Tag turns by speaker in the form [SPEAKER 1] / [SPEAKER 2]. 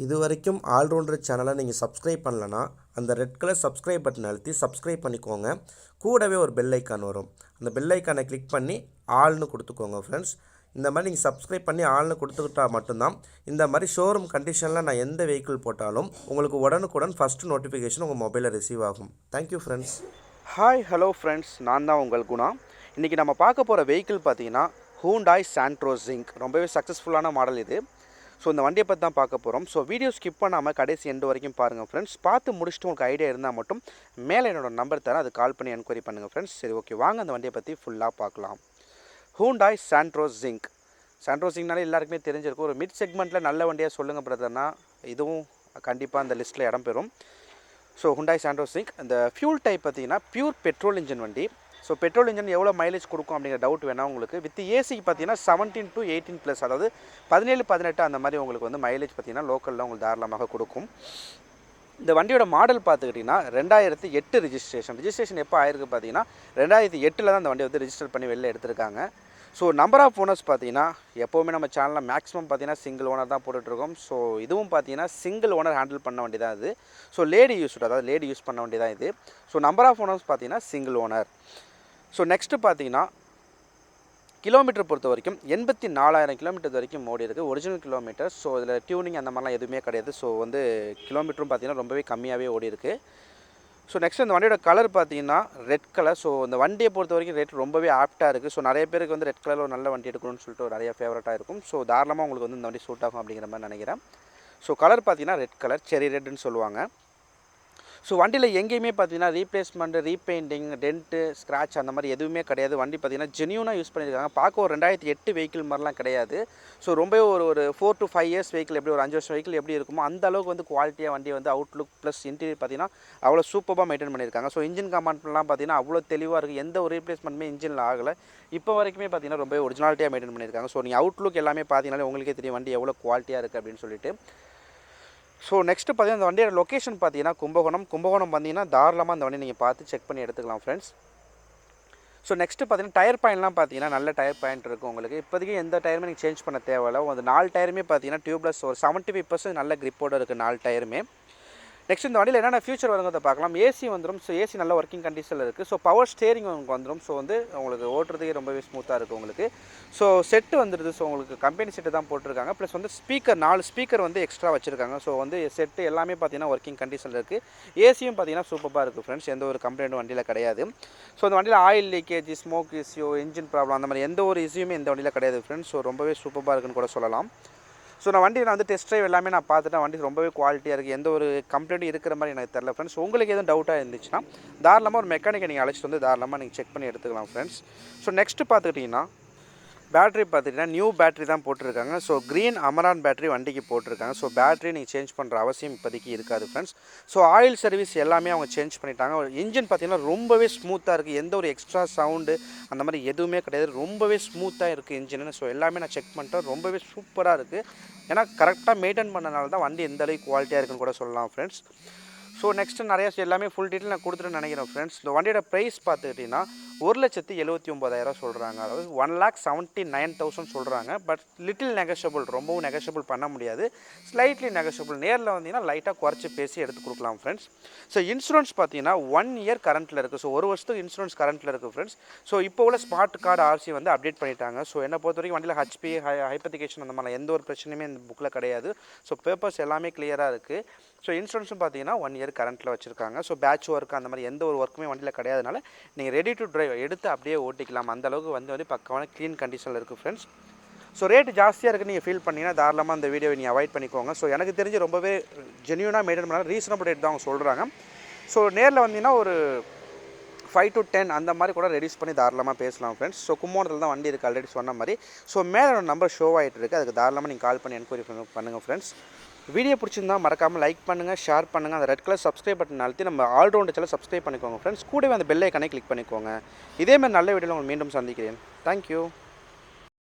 [SPEAKER 1] இதுவரைக்கும் ஆல்ரவுண்டர் சேனலை நீங்கள் சப்ஸ்கிரைப் பண்ணலன்னா அந்த ரெட் கலர் சப்ஸ்கிரைப் பட்டன் அழுத்தி சப்ஸ்கிரைப் பண்ணிக்கோங்க. கூடவே ஒரு பெல் ஐக்கான் வரும். அந்த பெல் ஐக்கானை கிளிக் பண்ணி ஆல்னு கொடுத்துக்கோங்க ஃப்ரெண்ட்ஸ். இந்த மாதிரி நீங்கள் சப்ஸ்கிரைப் பண்ணி ஆல்னு கொடுத்துக்கிட்டா மட்டும்தான் இந்த மாதிரி ஷோரூம் கண்டிஷனில் நான் எந்த வெஹிக்கிள் போட்டாலும் உங்களுக்கு உடனுக்குடன் ஃபஸ்ட்டு நோட்டிஃபிகேஷன் உங்கள் மொபைலில் ரிசீவ் ஆகும். Thank you friends.
[SPEAKER 2] Hi hello friends, நான் தான் உங்கள் குணா. இன்றைக்கி நம்ம பார்க்க போகிற வெஹிக்கிள் பார்த்தீங்கன்னா Hyundai Santro xing. ரொம்பவே சக்ஸஸ்ஃபுல்லான மாடல் இது. ஸோ இந்த வண்டியை பற்றி தான் பார்க்க போகிறோம். ஸோ வீடியோ ஸ்கிப் பண்ணாமல் கடைசி எண்டு வரைக்கும் பாருங்கள் ஃப்ரெண்ட்ஸ். பார்த்து முடிச்சுட்டு உங்களுக்கு ஐடியா இருந்தால் மட்டும் மேலே என்னோட நம்பர் தரேன், அது கால் பண்ணி என்கொயரி பண்ணுங்கள் ஃப்ரெண்ட்ஸ். சரி, ஓகே, வாங்க அந்த வண்டியை பற்றி ஃபுல்லாக பார்க்கலாம். Hyundai Santro xing. Santro xingனாலே எல்லாருக்குமே தெரிஞ்சிருக்கும். ஒரு மிட் செக்மெண்ட்டில் நல்ல வண்டியாக சொல்லுங்கள் பிரதர்னா இதுவும் கண்டிப்பாக அந்த லிஸ்ட்டில் இடம்பெறும். ஸோ Hyundai Santro xing இந்த ஃபியூல் டைப் பார்த்தீங்கன்னா பியூர் பெட்ரோல் இன்ஜின் வண்டி. ஸோ பெட்ரோல் இன்ஜின் எவ்வளோ மைலேஜ் கொடுக்கும் அப்படிங்கிற டவுட் வேணால் உங்களுக்கு. வித் ஏசிக்கு பார்த்தீங்கன்னா 17 to 18+, அதாவது 17-18 அந்த மாதிரி உங்களுக்கு வந்து மைலேஜ் பார்த்தீங்கன்னா லோக்கலில் உங்களுக்கு தாராளமாக கொடுக்கும். இந்த வண்டியோட மாடல் பார்த்துக்கிட்டிங்கன்னா 2008 ரிஜிஸ்ட்ரேஷன் எப்போ ஆயிருக்கு பார்த்தீங்கன்னா 2008 தான் அந்த வண்டியை வந்து ரிஜிஸ்டர் பண்ணி வெளில எடுத்திருக்காங்க. ஸோ நம்பர் ஆஃப் ஓனர்ஸ் பார்த்தீங்கன்னா எப்போவுமே நம்ம சேனலில் மேக்ஸிமம் பார்த்தீங்கன்னா சிங்கிள் ஓனர் தான் போட்டுட்ருக்கோம். ஸோ இதுவும் பார்த்தீங்கன்னா சிங்கிள் ஓனர் ஹேண்டில் பண்ண வண்டி தான் இது. ஸோ லேடி யூஸ் பண்ண வண்டி தான் இது. ஸோ நம்பர் ஆஃப் ஓனர்ஸ் பார்த்தீங்கன்னா சிங்கிள் ஓனர். ஸோ நெக்ஸ்ட்டு பார்த்தீங்கன்னா கிலோமீட்டர் பொறுத்த வரைக்கும் 84,000 கிலோமீட்டர் வரைக்கும் ஓடி இருக்குது, ஒரிஜினல் கிலோமீட்டர். ஸோ இதில் டியூனிங் அந்த மாதிரிலாம் எதுவுமே கிடையாது. ஸோ வந்து கிலோமீட்டரும் பார்த்தீங்கன்னா ரொம்பவே கம்மியாகவே ஓடி இருக்குது. ஸோ நெக்ஸ்ட் இந்த வண்டியோட கலர் பார்த்தீங்கன்னா ரெட் கலர். ஸோ இந்த வண்டியை பொறுத்த வரைக்கும் ரேட் ரொம்பவே ஆப்டாக இருக்குது. ஸோ நிறைய பேருக்கு வந்து ரெட் கலரில் ஒரு நல்ல வண்டி எடுக்கணும்னு சொல்லிட்டு நிறைய ஃபேவரட்டாக இருக்கும். ஸோ தாராளமாக உங்களுக்கு வந்து இந்த வண்டி சூட் ஆகும் அப்படிங்கிற மாதிரி நினைக்கிறேன். ஸோ கலர் பார்த்தீங்கன்னா ரெட் கலர், செரி ரெட்டுன்னு சொல்லுவாங்க. ஸோ வண்டியில் எங்கேயுமே பார்த்தீங்கன்னா ரீப்ளேஸ்மெண்ட், ரீபெயிண்டிங், டென்ட்டு, ஸ்க்ராட்ச் அந்த மாதிரி எதுவுமே கிடையாது. வண்டி பார்த்தீங்கன்னா ஜென்யூனாக யூஸ் பண்ணியிருக்காங்க. பார்க்க ஒரு 2008 வெஹிக்கிள் மாதிரிலாம் கிடையாது. ஸோ ரொம்பவே ஒரு 4 to 5 இயர்ஸ் வெஹிக்கிள் எப்படி, ஒரு 5 வருஷம் வெஹிக்கிள் எப்படி இருக்குமோ அந்த அளவுக்கு வந்து குவாலிட்டியாக வண்டி வந்து அவுட்லுக் ப்ளஸ் இன்டீரியர் பார்த்தீங்கன்னா அவ்வளோ சூப்பராக மெயின்டைன் பண்ணியிருக்காங்க. ஸோ இன்ஜின் கமாண்ட்லாம் பார்த்தீங்கன்னா அவ்வளோ தெளிவாக இருக்குது. எந்த ஒரு ரீப்ளேஸ்மெண்ட்டுமே இன்ஜினில் ஆகலை. இப்போ வரைக்குமே பார்த்தீங்கன்னா ரொம்பவே ஒரிஜினாலிட்டியாக மெயின்டைன் பண்ணியிருக்காங்க. ஸோ நீங்கள் அவுட்லுக் எல்லாமே பார்த்தீங்கன்னாலே உங்களுக்கே தெரியும் வண்டி எவ்வளோ குவாலிட்டியாக இருக்குது அப்படின்னு சொல்லிட்டு. ஸோ நெக்ஸ்ட்டு பார்த்தீங்கன்னா இந்த வண்டியோட லொக்கேஷன் பார்த்தீங்கன்னா கும்பகோணம் வந்தீங்கன்னா தாராளமாக அந்த வண்டி நீங்கள் பார்த்து செக் பண்ணி எடுத்துக்கலாம் ஃப்ரெண்ட்ஸ். ஸோ நெக்ஸ்ட்டு பார்த்தீங்கன்னா டயர் பாயிண்ட்லாம் பார்த்தீங்கன்னா நல்ல டயர் பாயிண்ட் இருக்குது உங்களுக்கு. இப்போதைக்கு எந்த டயருமே நீங்கள் சேஞ்ச் பண்ண தேவையில்லை. அந்த 4 டயருமே பார்த்தீங்கன்னா டியூப்லெஸ், ஒரு 75% நல்ல கிரிப்போடு இருக்குது 4 டயருமே. நெக்ஸ்ட் இந்த வண்டியில் என்னென்ன ஃபியூச்சர் வருங்கிறத பார்க்கலாம். ஏசி வந்துடும். ஸோ ஏசி நல்ல ஒர்க்கிங் கண்டிஷனில் இருக்குது. ஸோ பவர் ஸ்டேரிங் உங்களுக்கு வந்துடும். ஸோ வந்து உங்களுக்கு ஓட்டுறதுக்கே ரொம்பவே ஸ்மூத்தாக இருக்குது உங்களுக்கு. ஸோ செட்டு வந்துடுது. ஸோ உங்களுக்கு கம்பெனி செட்டு தான் போட்டிருக்காங்க. ப்ளஸ் வந்து ஸ்பீக்கர் 4 ஸ்பீக்கர் வந்து எக்ஸ்ட்ரா வச்சுருக்காங்க. ஸோ வந்து செட்டு எல்லாமே பார்த்தீங்கன்னா ஒர்க்கிங் கண்டிஷனில் இருக்குது. ஏசியும் பார்த்தீங்கன்னா சூப்பராக இருக்குது ஃப்ரெண்ட்ஸ். எந்த ஒரு கம்ப்ளைண்ட்டும் வண்டியில் கிடையாது. ஸோ இந்த வண்டியில் oil leakage, smoke issue, engine problem அந்த மாதிரி எந்த ஒரு இஷ்யூமே இந்த வண்டியில் கிடையாது ஃப்ரெண்ட்ஸ். ஸோ ரொம்பவே சூப்பராக இருக்குன்னு கூட சொல்லலாம். ஸோ நான் வந்து டெஸ்ட் ட்ரைவ் எல்லாமே நான் பார்த்துட்டேன். வண்டி ரொம்பவே குவாலிட்டியாக இருக்குது. எந்த ஒரு கம்ப்ளைண்ட்டும் இருக்கிற மாதிரி எனக்கு தெரியல ஃப்ரெண்ட்ஸ். உங்களுக்கு எதுவும் டவுட்டாக இருந்துச்சுன்னா தாராளமாக ஒரு மெக்கானிக்கை நீங்கள் அழைச்சிட்டு வந்து தாராளமாக நீங்கள் செக் பண்ணி எடுத்துக்கலாம் ஃப்ரெண்ட்ஸ். ஸோ நெக்ஸ்ட்டு பார்த்துக்கிட்டிங்கன்னா பேட்ரி பார்த்துட்டிங்கன்னா நியூ பேட்ரி தான் போட்டிருக்காங்க. ஸோ க்ரீன் அமரான் பேட்ரி வண்டிக்கு போட்டிருக்காங்க. ஸோ பேட்ரி நீங்கள் சேஞ்ச் பண்ணுற அவசியம் இப்போதைக்கு இருக்காது ஃப்ரெண்ட்ஸ். ஸோ ஆயில் சர்வீஸ் எல்லாமே அவங்க சேஞ்ச் பண்ணிட்டாங்க. இன்ஜின் பார்த்திங்கன்னா ரொம்பவே ஸ்மூத்தாக இருக்குது. எந்த ஒரு எக்ஸ்ட்ரா சவுண்டு அந்த மாதிரி எதுவுமே கிடையாது. ரொம்பவே ஸ்மூத்தாக இருக்குது இன்ஜின்னு. ஸோ எல்லாமே நான் செக் பண்ணிட்டேன். ரொம்பவே சூப்பராக இருக்குது. ஏன்னா கரெக்டாக மெயின்டைன் பண்ணனால தான் வண்டி எந்த அளவுக்கு குவாலிட்டியாக இருக்குன்னு கூட சொல்லலாம் ஃப்ரெண்ட்ஸ். ஸோ நெக்ஸ்ட்டு நிறையா எல்லாமே ஃபுல் டீட்டெயில் நான் கொடுத்துட்டு நினைக்கிறேன் ஃப்ரெண்ட்ஸ். இந்த வண்டியோட ப்ரைஸ் பார்த்துக்கிட்டிங்கன்னா 1,79,000 சொல்கிறாங்க. அதாவது 1,79,000 சொல்கிறாங்க. பட் லிட்டில் நெகோஷியபிள், ரொம்பவும் நெகோஷியபிள் பண்ண முடியாது. Slightly negotiable. நேரில் வந்தீங்கன்னா லைட்டாக குறைச்சி பேசி எடுத்து கொடுக்கலாம் ஃப்ரெண்ட்ஸ். ஸோ இன்சூரன்ஸ் பார்த்தீங்கன்னா 1 இயர் கரண்ட்டில் இருக்குது. ஸோ 1 வருஷத்துக்கு இன்சூரன்ஸ் கரண்ட்டில் இருக்குது ஃப்ரெண்ட்ஸ். ஸோ இப்போ உள்ள ஸ்மார்ட் கார்டு ஆர்சி வந்து அப்டேட் பண்ணிட்டாங்க. ஸோ என்னை பொறுத்த வரைக்கும் வண்டியில் ஹச்பி, ஹைப்பத்திகேஷன் அந்த மாதிரி எந்த ஒரு பிரச்சனையுமே இந்த புக்கில் கிடையாது. ஸோ பேப்பர்ஸ் எல்லாமே கிளியராக இருக்குது. ஸோ இன்சூரன்ஸும் பார்த்தீங்கன்னா 1 இயர் கரண்ட்டில் வச்சுருக்காங்க. ஸோ பேட்ச் ஒர்க் அந்த மாதிரி எந்த ஒரு ஒர்க்குமே வண்டியில் கிடையாதுனால நீங்கள் ரெடி டு டிரைவ் எடுத்து அப்படியே ஓட்டிக்கலாம். அந்தளவுக்கு வந்து பக்கமான க்ளீன் கண்டிஷனில் இருக்குது ஃப்ரெண்ட்ஸ். ஸோ ரேட்டு ஜாஸ்தியாக இருக்குன்னு நீங்கள் ஃபீல் பண்ணிங்கன்னா தாராளமாக அந்த வீடியோவை நீங்கள் அவாய்ட் பண்ணிக்கோங்க. ஸோ எனக்கு தெரிஞ்சு ரொம்பவே ஜென்யூனாக மெயின்டைன் பண்ணால் ரீசனபிள் ரேட் தான் அவங்க சொல்கிறாங்க. ஸோ நேரில் வந்தீங்கன்னா ஒரு 5 to 10 அந்த மாதிரி கூட ரெடியூஸ் பண்ணி தாராளமாக பேசலாம் ஃப்ரெண்ட்ஸ். ஸோ கும்போணத்தில் தான் வண்டி இருக்குது ஆல்ரெடி சொன்ன மாதிரி. ஸோ மேலே நம்பர் ஷோ ஆகிட்டு இருக்குது. அதுக்கு தாராளமாக நீங்கள் கால் பண்ணி என்கொயரி பண்ணுங்கள் ஃப்ரெண்ட்ஸ். வீடியோ பிடிச்சிருந்தால் மறக்காமல் லைக் பண்ணுங்கள், ஷேர் பண்ணுங்கள். அந்த ரெட் கலர் சப்ஸ்கிரைப் பட்டன் அழுத்தி நம்ம ஆல்ரவுண்டர் சேனல் சப்ஸ்கிரைப் பண்ணிக்கோங்க ஃப்ரெண்ட்ஸ். கூடவே அந்த பெல் ஐக்கானை கிளிக் பண்ணிக்கோங்க. இதேமாதிரி நல்ல வீடியோவில் உங்களை மீண்டும் சந்திக்கிறேன். தேங்க்யூ.